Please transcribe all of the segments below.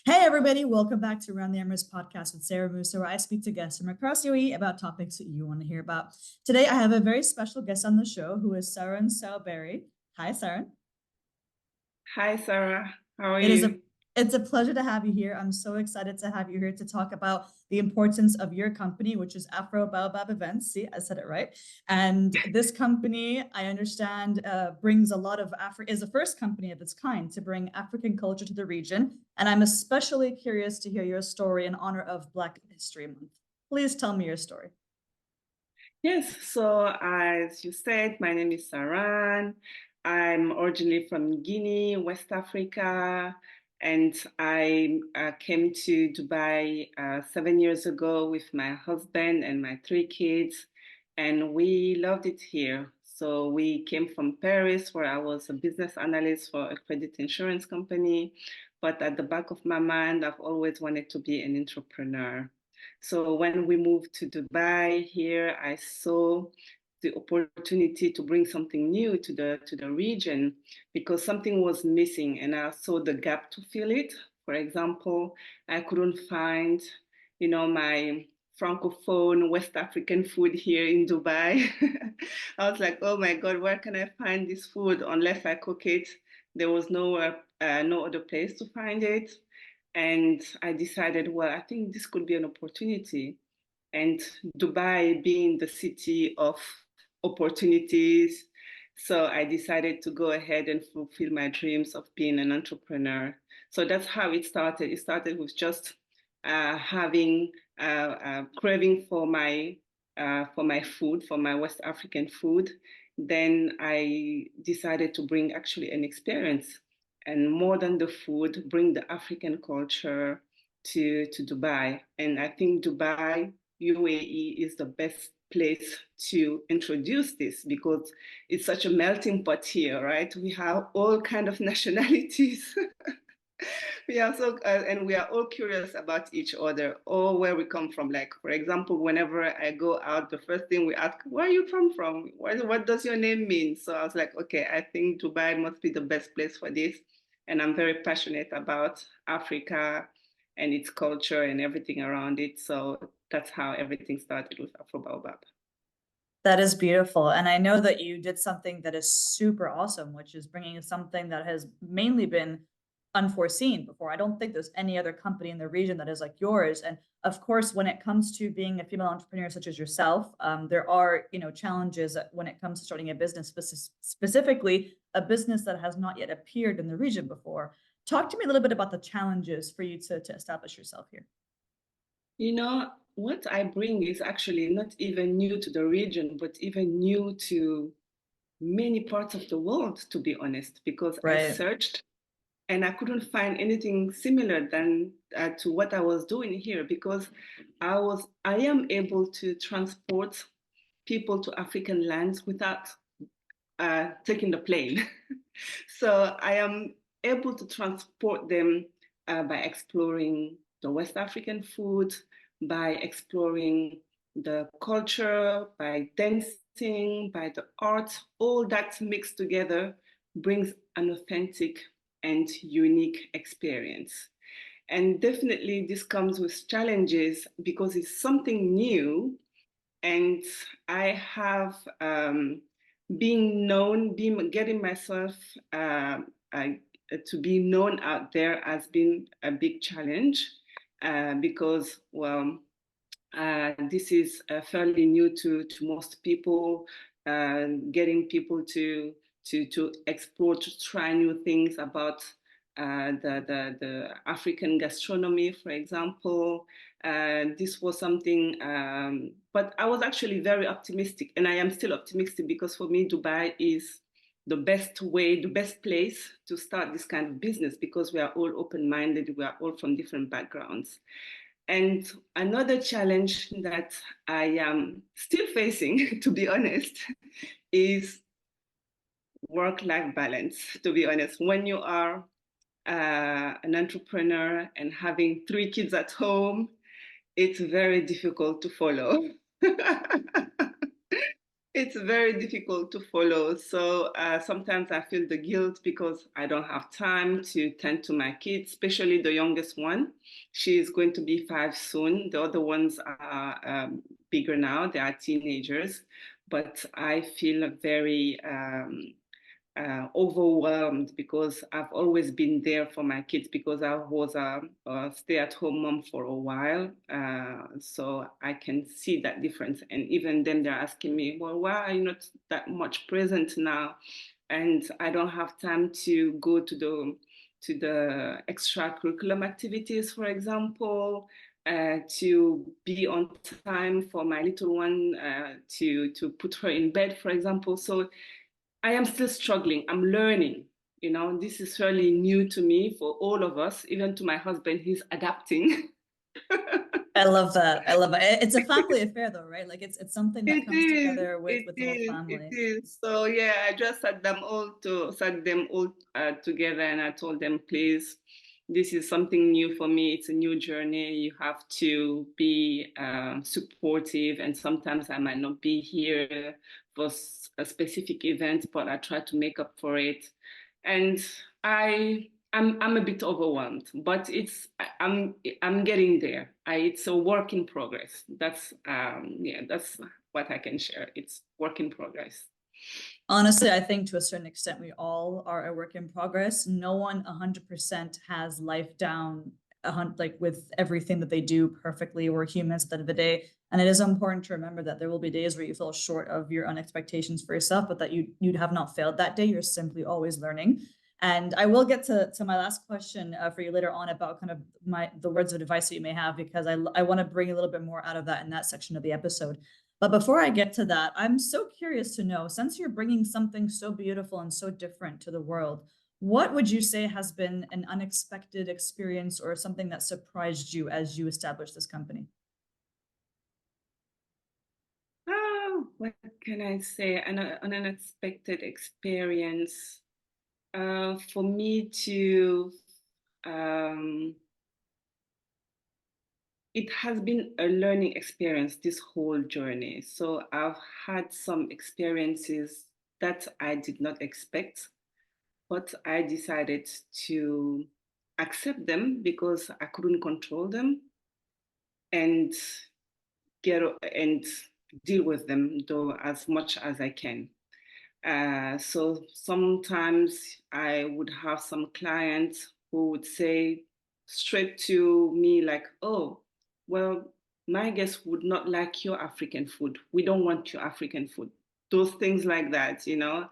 Hey everybody, welcome back to Around the Emirates podcast with Sara Mousa, where I speak to guests from across UAE about topics that you want to hear about. Today I have a very special guest on the show who is Saran Sow. Hi Saran. Hi, Sarah. How are It is a you? it's a pleasure to have you here. I'm so excited to have you here to talk about the importance of your company, which is Afro Baobab Events. See, I said it right. And this company, I understand, brings a lot of is the first company of its kind to bring African culture to the region. And I'm especially curious to hear your story in honor of Black History Month. Please tell me your story. Yes, so as you said, my name is Saran. I'm originally from Guinea, West Africa, and I came to Dubai 7 years ago with my husband and my three kids, and we loved it here. So we came from Paris, where I was a business analyst for a credit insurance company, but at the back of my mind, I've always wanted to be an entrepreneur. So when we moved to Dubai here, I saw the opportunity to bring something new to the region because something was missing and I saw the gap to fill it. For example, I couldn't find, my Francophone West African food here in Dubai. I was like, oh my God, where can I find this food unless I cook it? There was no other place to find it. And I decided, well, I think this could be an opportunity. And Dubai being the city of opportunities, so I decided to go ahead and fulfill my dreams of being an entrepreneur. So that's how it started. It started with just having craving for my food, for my West African food. Then I decided to bring actually an experience and more than the food, bring the African culture to Dubai. And I think Dubai, UAE is the best place to introduce this because it's such a melting pot here, right? We have all kind of nationalities. We are and we are all curious about each other or where we come from. Like, for example, whenever I go out, the first thing we ask, where are you from? What does your name mean? So I was like, okay, I think Dubai must be the best place for this. And I'm very passionate about Africa and its culture and everything around it. So that's how everything started with Afro Baobab. That is beautiful. And I know that you did something that is super awesome, which is bringing something that has mainly been unforeseen before. I don't think there's any other company in the region that is like yours. And of course, when it comes to being a female entrepreneur such as yourself, there are, challenges when it comes to starting a business, specifically a business that has not yet appeared in the region before. Talk to me a little bit about the challenges for you to establish yourself here. You know, what I bring is actually not even new to the region, but even new to many parts of the world, to be honest, because I Right. searched and I couldn't find anything similar than to what I was doing here because I am able to transport people to African lands without taking the plane. So I am able to transport them by exploring the West African food, by exploring the culture, by dancing, by the art. All that mixed together brings an authentic and unique experience. And definitely, this comes with challenges because it's something new and I have being known, being getting myself uh, to be known out there has been a big challenge because well, this is fairly new to most people. Getting people to explore, to try new things about the African gastronomy, for example. This was something, but I was actually very optimistic, and I am still optimistic because for me, Dubai is the best way, the best place to start this kind of business because we are all open minded, we are all from different backgrounds. And another challenge that I am still facing, to be honest, is work life balance. To be honest, when you are an entrepreneur and having three kids at home, it's very difficult to follow. It's very difficult to follow. So sometimes I feel the guilt because I don't have time to tend to my kids, especially the youngest one. She's going to be 5 soon. The other ones are bigger now, they are teenagers. But I feel very overwhelmed because I've always been there for my kids because I was a stay-at-home mom for a while. So I can see that difference. And even then, they're asking me, well, why are you not that much present now? And I don't have time to go to the extracurriculum activities, for example. To be on time for my little one, to put her in bed, for example. So I am still struggling. I'm learning. You know, this is fairly new to me for all of us, even to my husband, he's adapting. I love that. I love it. It's a family affair though, right? Like it's something that It comes is, together with it the whole is, it family. is. So yeah, I just sat them all together, and I told them, please, this is something new for me. It's a new journey. You have to be supportive, and sometimes I might not be here for a specific event, but I try to make up for it. And I'm a bit overwhelmed, but I'm getting there. It's a work in progress. That's yeah, that's what I can share. It's work in progress. Honestly, I think to a certain extent, we all are a work in progress. No one 100% has life down like with everything that they do perfectly. We're humans at the end of the day. And it is important to remember that there will be days where you fall short of your own expectations for yourself, but that you'd have not failed that day. You're simply always learning. And I will get to my last question for you later on about kind of the words of advice that you may have, because I want to bring a little bit more out of that in that section of the episode. But before I get to that, I'm so curious to know, since you're bringing something so beautiful and so different to the world, what would you say has been an unexpected experience or something that surprised you as you established this company? Oh, what can I say? An unexpected experience. For me to um, it has been a learning experience this whole journey. So I've had some experiences that I did not expect, but I decided to accept them because I couldn't control them and get and deal with them though as much as I can. So sometimes I would have some clients who would say straight to me, like, oh, well, my guests would not like your African food. We don't want your African food. Those things like that, you know.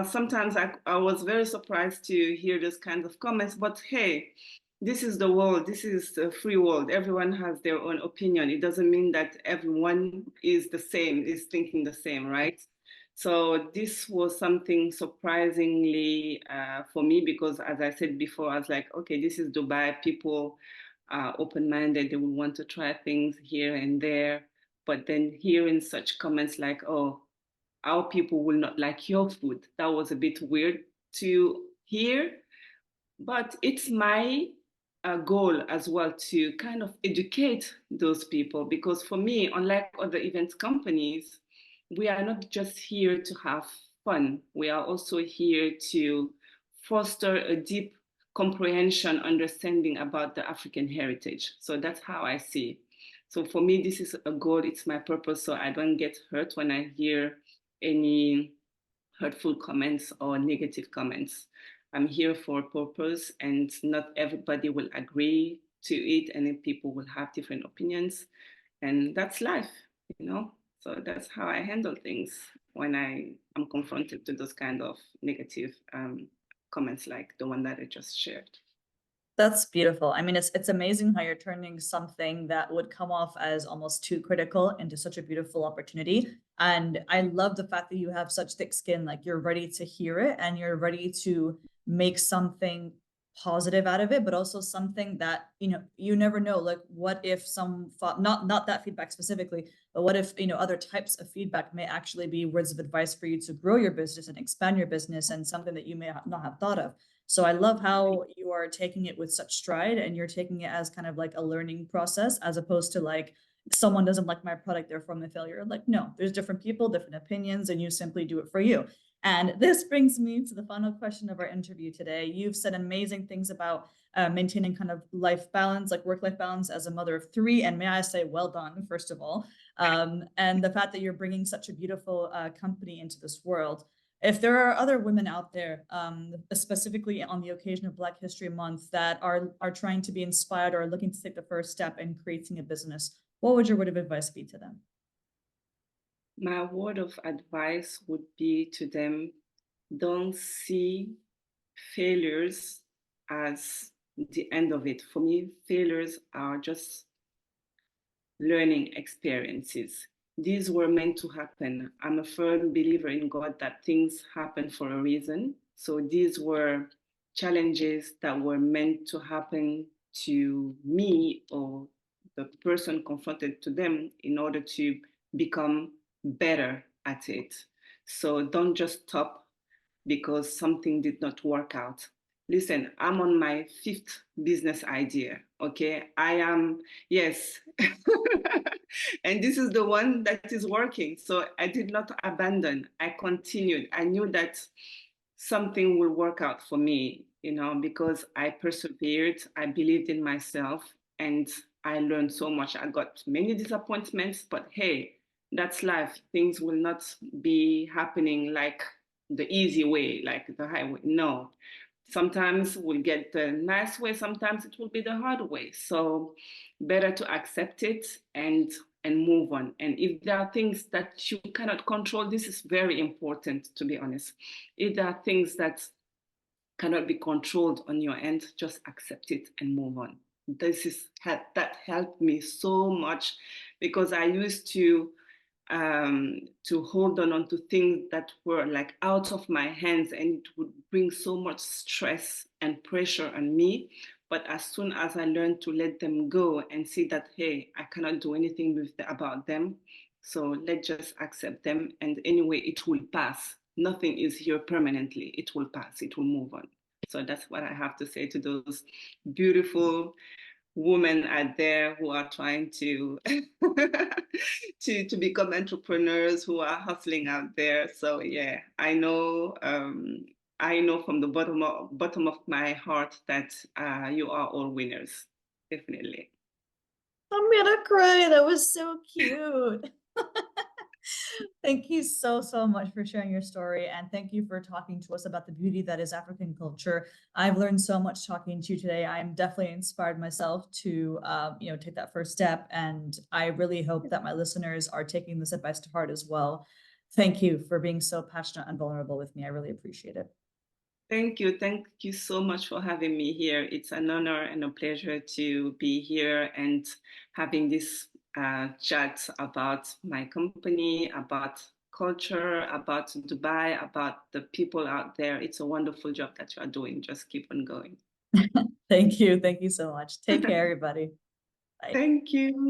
Sometimes I was very surprised to hear those kinds of comments, but hey, this is the world. This is the free world. Everyone has their own opinion. It doesn't mean that everyone is the same, is thinking the same, right? So this was something surprisingly for me because, as I said before, I was like, okay, this is Dubai. People are open-minded. They will want to try things here and there. But then hearing such comments like, oh, our people will not like your food, that was a bit weird to hear. But it's my goal as well to kind of educate those people because for me, unlike other event companies, we are not just here to have fun. We are also here to foster a deep comprehension, understanding about the African heritage. So that's how I see it. So for me, this is a goal, it's my purpose, so I don't get hurt when I hear any hurtful comments or negative comments. I'm here for a purpose, and not everybody will agree to it, and then people will have different opinions, and that's life, you know. So that's how I handle things when I am confronted to those kind of negative comments, like the one that I just shared. That's beautiful. I mean, it's amazing how you're turning something that would come off as almost too critical into such a beautiful opportunity. And I love the fact that you have such thick skin, like you're ready to hear it and you're ready to make something positive out of it, but also something that, you never know, like what if some thought, not that feedback specifically, but what if, other types of feedback may actually be words of advice for you to grow your business and expand your business and something that you may not have thought of. So I love how you are taking it with such stride and you're taking it as kind of like a learning process as opposed to like someone doesn't like my product, therefore I'm a failure. Like, no, there's different people, different opinions, and you simply do it for you. And this brings me to the final question of our interview today. You've said amazing things about maintaining kind of life balance, like work-life balance as a mother of three. And may I say, well done, first of all. And the fact that you're bringing such a beautiful company into this world. If there are other women out there, specifically on the occasion of Black History Month, that are trying to be inspired or looking to take the first step in creating a business, what would your word of advice be to them? My word of advice would be to them, don't see failures as the end of it. For me, failures are just learning experiences. These were meant to happen. I'm a firm believer in God that things happen for a reason. So these were challenges that were meant to happen to me or the person confronted to them in order to become better at it. So don't just stop because something did not work out. Listen, I'm on my fifth business idea. Okay. I am, yes. And this is the one that is working. So I did not abandon. I continued. I knew that something will work out for me, because I persevered. I believed in myself and I learned so much. I got many disappointments, but hey, that's life. Things will not be happening like the easy way, like the highway. No, sometimes we'll get the nice way, sometimes it will be the hard way. So better to accept it and move on. And if there are things that you cannot control, this is very important, to be honest. If there are things that cannot be controlled on your end, just accept it and move on. That helped me so much, because I used to hold on to things that were like out of my hands, and it would bring so much stress and pressure on me. But as soon as I learned to let them go and see that, hey, I cannot do anything about them, so let's just accept them. And anyway, it will pass. Nothing is here permanently. It will pass. It will move on. So that's what I have to say to those beautiful women out there who are trying to to become entrepreneurs, who are hustling out there. So yeah, I know from the bottom of my heart that you are all winners, definitely. I'm gonna cry. That was so cute. Thank you so, so much for sharing your story. And thank you for talking to us about the beauty that is African culture. I've learned so much talking to you today. I'm definitely inspired myself to, take that first step. And I really hope that my listeners are taking this advice to heart as well. Thank you for being so passionate and vulnerable with me. I really appreciate it. Thank you. Thank you so much for having me here. It's an honor and a pleasure to be here and having this chat about my company, about culture, about Dubai, about the people out there. It's a wonderful job that you are doing. Just keep on going. Thank you. Thank you so much. Take care, everybody. Bye. Thank you.